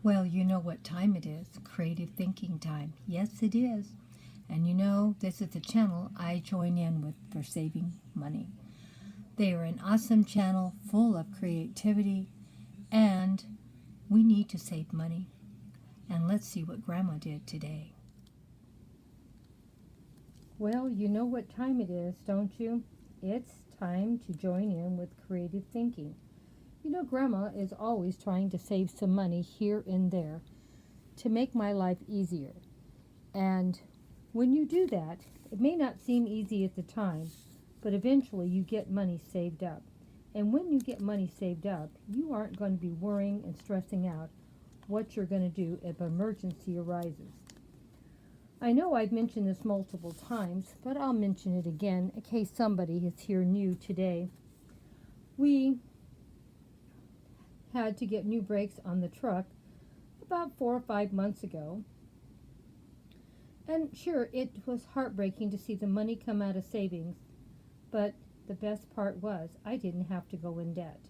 Well, you know what time it is. Creative thinking time. Yes, it is. And you know, this is the channel I join in with for saving money. They are an awesome channel full of creativity, and we need to save money. And let's see what Grandma did today. Well, you know what time it is, don't you? It's time to join in with creative thinking. You know, Grandma is always trying to save some money here and there to make my life easier. And when you do that, it may not seem easy at the time, but eventually you get money saved up. And when you get money saved up, you aren't going to be worrying and stressing out what you're going to do if an emergency arises. I know I've mentioned this multiple times, but I'll mention it again in case somebody is here new today. We had to get new brakes on the truck about 4 or 5 months ago. And sure, it was heartbreaking to see the money come out of savings, but the best part was I didn't have to go in debt.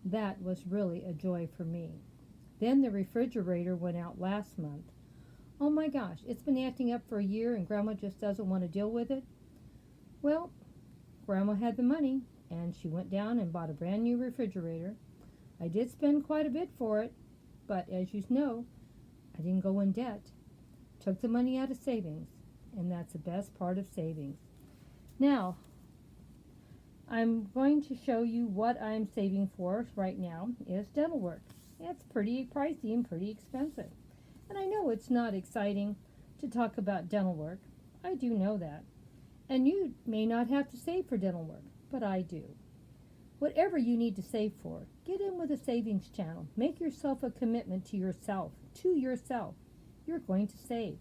That was really a joy for me. Then the refrigerator went out last month. Oh my gosh, it's been acting up for a year and Grandma just doesn't want to deal with it. Well, Grandma had the money and she went down and bought a brand new refrigerator. I did spend quite a bit for it, but as you know, I didn't go in debt. Took the money out of savings, and that's the best part of savings. Now, I'm going to show you what I'm saving for right now is dental work. It's pretty pricey and pretty expensive. And I know it's not exciting to talk about dental work. I do know that. And you may not have to save for dental work, but I do. Whatever you need to save for, get in with a savings channel. Make yourself a commitment to yourself. You're going to save.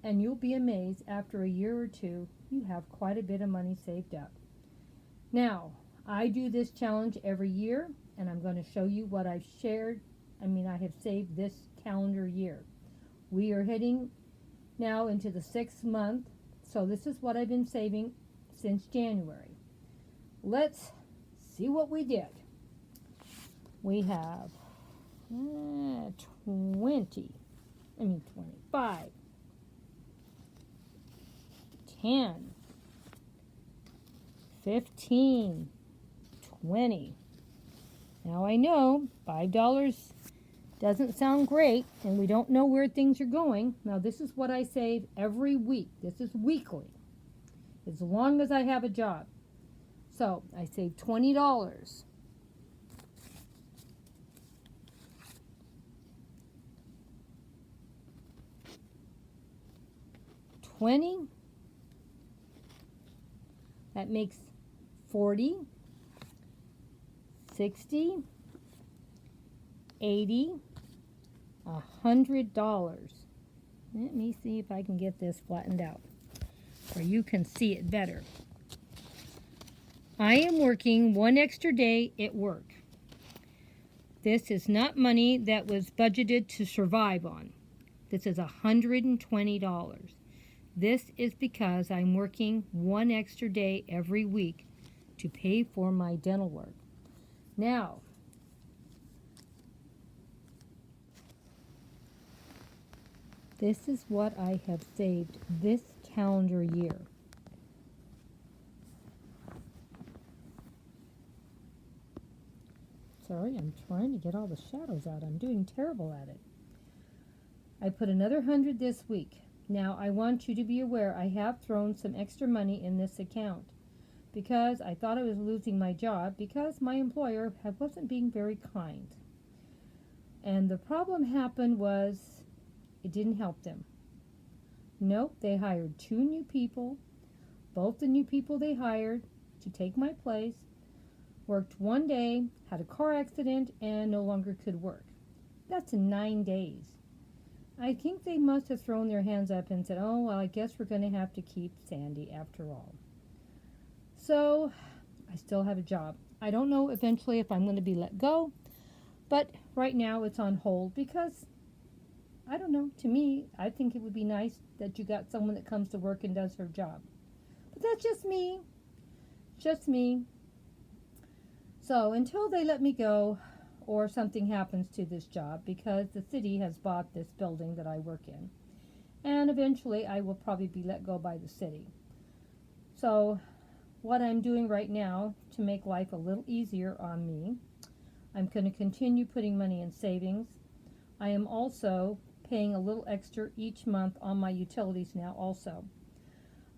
And you'll be amazed after a year or two, you have quite a bit of money saved up. Now, I do this challenge every year, and I'm going to show you what I have saved this calendar year. We are heading now into the 6th month, so this is what I've been saving since January. Let's see what we did. We have 25, 10, 15, 20. Now I know $5 doesn't sound great and we don't know where things are going. Now this is what I save every week. This is weekly, as long as I have a job. So I save $20. $20. That makes $40, $60, $80, $100. Let me see if I can get this flattened out where you can see it better. I am working one extra day at work. This is not money that was budgeted to survive on. This is $120. This is because I'm working one extra day every week to pay for my dental work. Now, this is what I have saved this calendar year. Sorry, I'm trying to get all the shadows out. I'm doing terrible at it. I put another 100 this week. Now, I want you to be aware I have thrown some extra money in this account because I thought I was losing my job because my employer wasn't being very kind. And the problem happened was it didn't help them. Nope, they hired 2 new people. Both the new people they hired to take my place worked one day, had a car accident, and no longer could work. That's in 9 days. I think they must have thrown their hands up and said, oh, well, I guess we're going to have to keep Sandy after all. So I still have a job. I don't know eventually if I'm going to be let go, but right now it's on hold because, I don't know, to me, I think it would be nice that you got someone that comes to work and does her job. But that's just me. Just me. So until they let me go, or something happens to this job, because the city has bought this building that I work in. And eventually I will probably be let go by the city. So what I'm doing right now to make life a little easier on me, I'm going to continue putting money in savings. I am also paying a little extra each month on my utilities now also.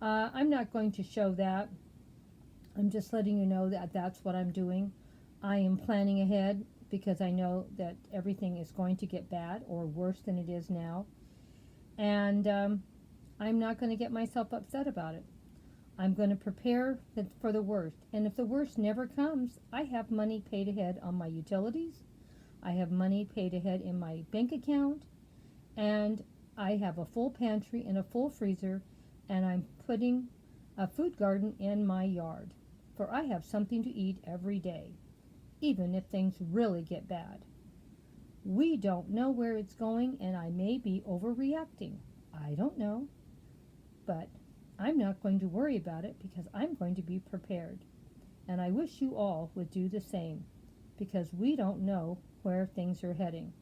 I'm not going to show that. I'm just letting you know that that's what I'm doing. I am planning ahead because I know that everything is going to get bad or worse than it is now. And I'm not going to get myself upset about it. I'm going to prepare for the worst. And if the worst never comes, I have money paid ahead on my utilities. I have money paid ahead in my bank account. And I have a full pantry and a full freezer. And I'm putting a food garden in my yard. For I have something to eat every day, even if things really get bad. We don't know where it's going, and I may be overreacting. I don't know. But I'm not going to worry about it because I'm going to be prepared. And I wish you all would do the same, because we don't know where things are heading.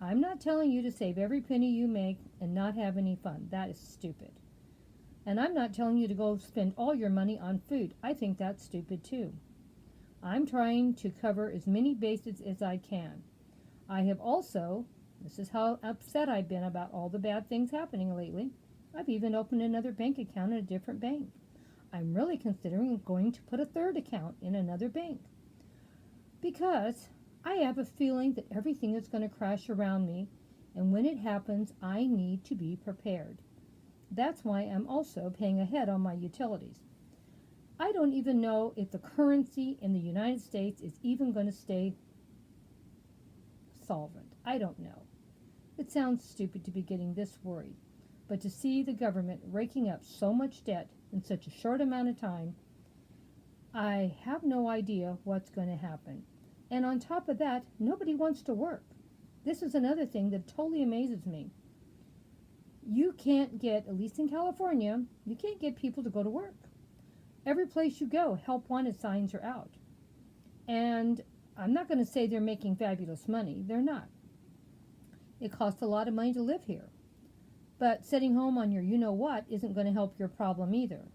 I'm not telling you to save every penny you make and not have any fun. That is stupid. And I'm not telling you to go spend all your money on food. I think that's stupid too. I'm trying to cover as many bases as I can. I have also, this is how upset I've been about all the bad things happening lately, I've even opened another bank account in a different bank. I'm really considering going to put a third account in another bank, because I have a feeling that everything is going to crash around me, and when it happens, I need to be prepared. That's why I'm also paying ahead on my utilities. I don't even know if the currency in the United States is even going to stay solvent. I don't know. It sounds stupid to be getting this worried, but to see the government raking up so much debt in such a short amount of time, I have no idea what's going to happen. And on top of that, nobody wants to work. This is another thing that totally amazes me. You can't get, at least in California, you can't get people to go to work. Every place you go, help wanted signs are out. And I'm not going to say they're making fabulous money. They're not. It costs a lot of money to live here. But sitting home on your you-know-what isn't going to help your problem either.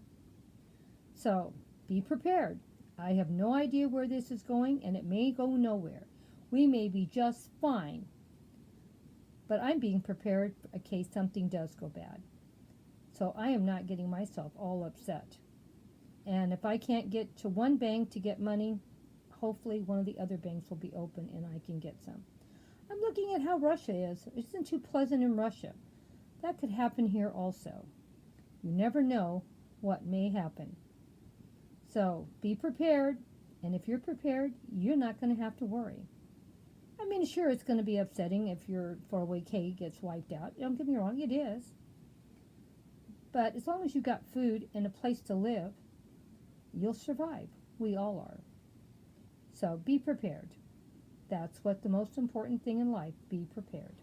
So, be prepared. I have no idea where this is going, and it may go nowhere. We may be just fine. But I'm being prepared in case something does go bad. So I am not getting myself all upset. And if I can't get to one bank to get money, hopefully one of the other banks will be open and I can get some. I'm looking at how Russia is. It isn't too pleasant in Russia. That could happen here also. You never know what may happen. So be prepared, and if you're prepared, you're not going to have to worry. I mean, sure, it's going to be upsetting if your 401k gets wiped out. Don't get me wrong, it is. But as long as you've got food and a place to live, you'll survive. We all are. So be prepared. That's what the most important thing in life, be prepared.